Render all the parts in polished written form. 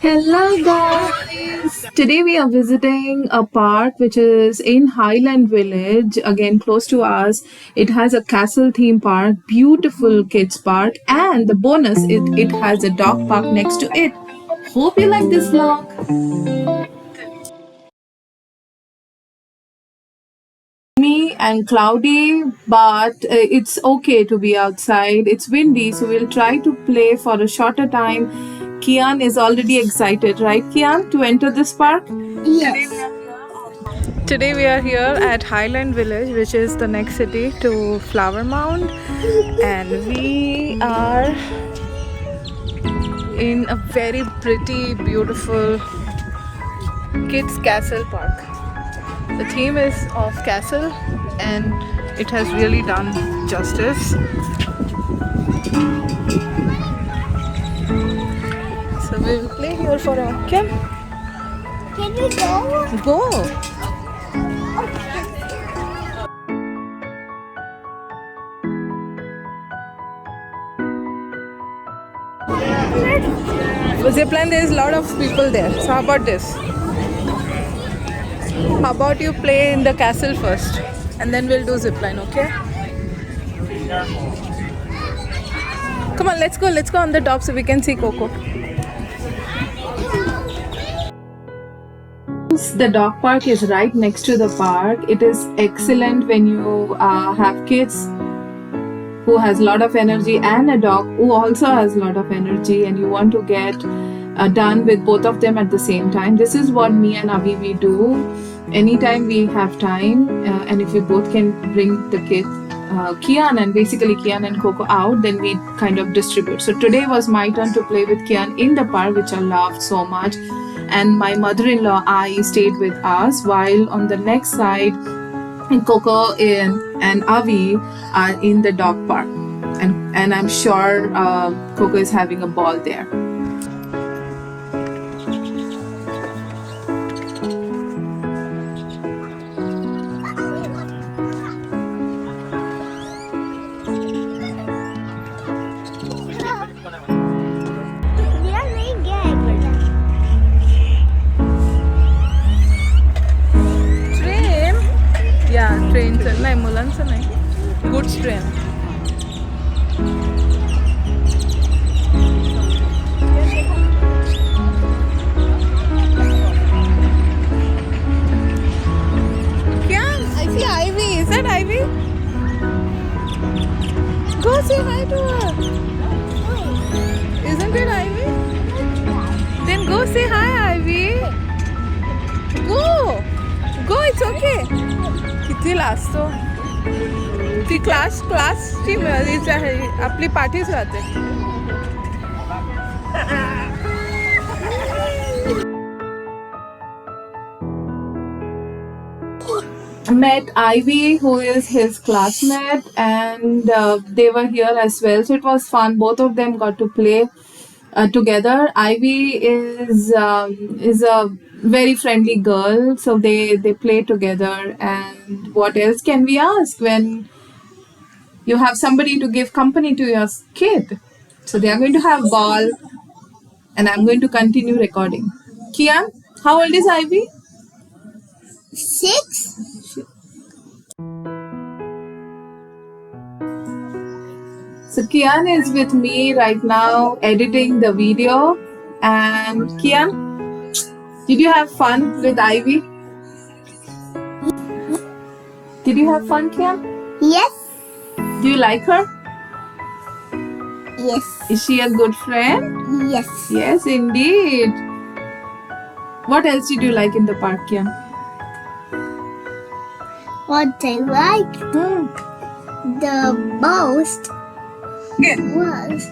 Hello guys! Today we are visiting a park which is in Highland village, again close to us. It has a castle theme park, beautiful kids park, and the bonus it has a dog park next to it. Hope you like this vlog. Me and cloudy, but it's okay to be outside. It's windy, so we'll try to play for a shorter time. Kian is already excited, right, Kian, to enter this park? Yes. Today we are here at Highland village, which is the next city to Flower Mound, and we are in a very pretty, beautiful kids castle park. The theme is of castle and it has really done justice. So we will play here for a while. Can we go? Go! For zipline, there is a lot of people there. So how about this? How about you play in the castle first, and then we'll do zipline, okay? Come on, let's go. Let's go on the top so we can see Coco. The dog park is right next to the park. It is excellent when you have kids who has a lot of energy and a dog who also has a lot of energy, and you want to get done with both of them at the same time. This is what me and Avi we do anytime we have time, and if we both can bring the kids, Kian and Coco out, then we kind of distribute. So today was my turn to play with Kian in the park, which I loved so much, and my mother-in-law I stayed with us, while on the next side Coco and Avi are in the dog park, and I'm sure Coco is having a ball there. ट्रेनचं नाही, मुलांचं नाही, goods train. I see Ivy. Is that Ivy? Go say hi to her. Isn't it Ivy? Then go say hi, Ivy. Go. Go, it's okay. किती लाजतो. ती क्लासची आहे, आपली पाठीच राहते. Met Ivy, who is his classmate, and they were here as well, so it was fun. Both of them got to play together. Ivy is a very friendly girl, so they play together. And what else can we ask when you have somebody to give company to your kid? So they are going to have ball, and I'm going to continue recording. Kian, how old is Ivy? 6. So Kian is with me right now editing the video. And Kian, did you have fun with Ivy? Did you have fun, Kian? Yes. Do you like her? Yes. Is she a good friend? Yes. Yes, indeed. What else did you like in the park, Kian? What I liked the most was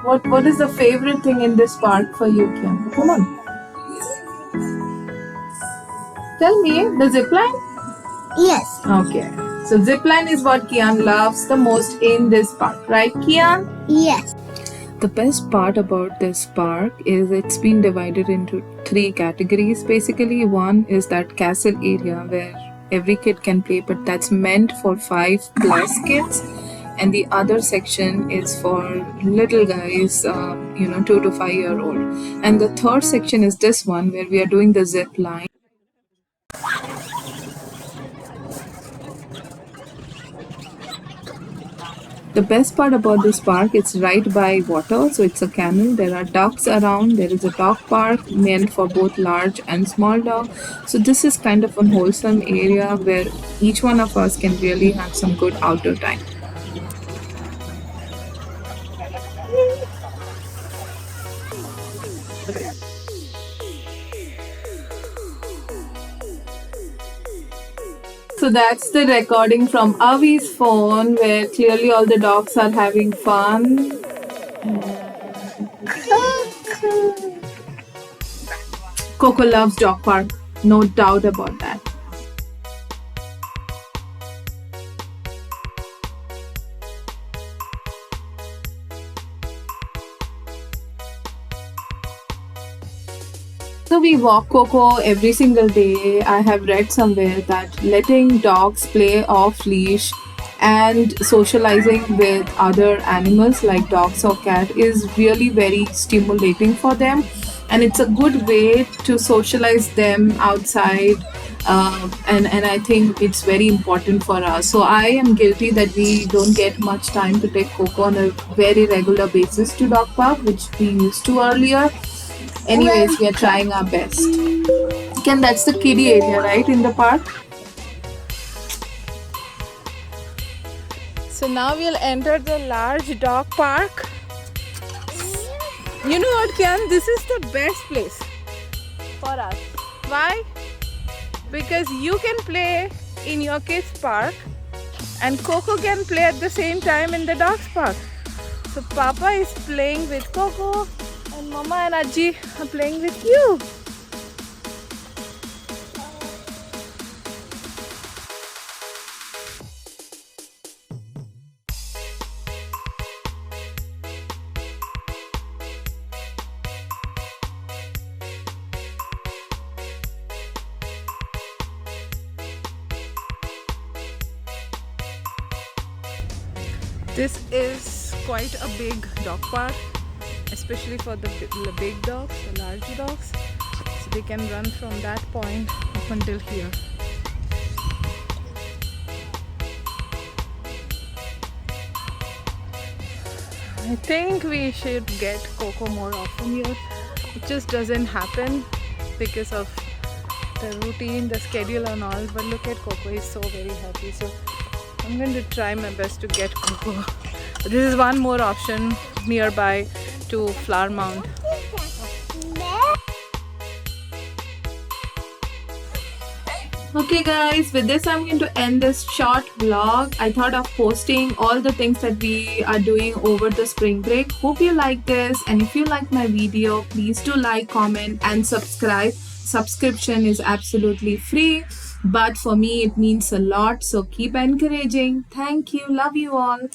What is the favorite thing in this park for you, Kian? Come on. Tell me, the zipline? yes. Okay. So zipline is what Kian loves the most in this park, right, Kian? Yes. The best part about this park is it's been divided into 3 categories. Basically, one is that castle area where every kid can play, but that's meant for 5+ kids. and the other section is for little guys, 2 to 5 year old, and the third section is this one where we are doing the zip line. The best part about this park, it's right by water, so it's a canal. There are ducks around. There is a dog park meant for both large and small dogs. So this is kind of a wholesome area where each one of us can really have some good outdoor time. So that's the recording from Avi's phone where clearly all the dogs are having fun. Coco loves dog park, no doubt about that. So we walk Coco every single day. I have read somewhere that letting dogs play off leash and socializing with other animals like dogs or cat is really very stimulating for them, and it's a good way to socialize them outside. And I think it's very important for us. So I am guilty that we don't get much time to take Coco on a very regular basis to dog park, which we used to earlier. Anyways, we are trying our best. Ken, that's the kiddie area, right, in the park? So now we'll enter the large dog park. You know what, Ken? This is the best place for us. Why? Because you can play in your kids' park and Coco can play at the same time in the dog's park. So Papa is playing with Coco and Mama and Ajji are playing with you. This is quite a big dog park, especially for the big dogs, the large dogs. So they can run from that point up until here. I think we should get Coco more often here. It just doesn't happen because of the routine, the schedule and all. But look at Coco, he's so very happy. So I'm going to try my best to get Coco. This is one more option nearby to Flower Mound. Okay guys, with this I'm going to end this short vlog. I thought of posting all the things that we are doing over the spring break. Hope you like this, and if you like my video, please do like, comment and subscribe. Subscription is absolutely free, but for me it means a lot, so keep encouraging. Thank you. Love you all.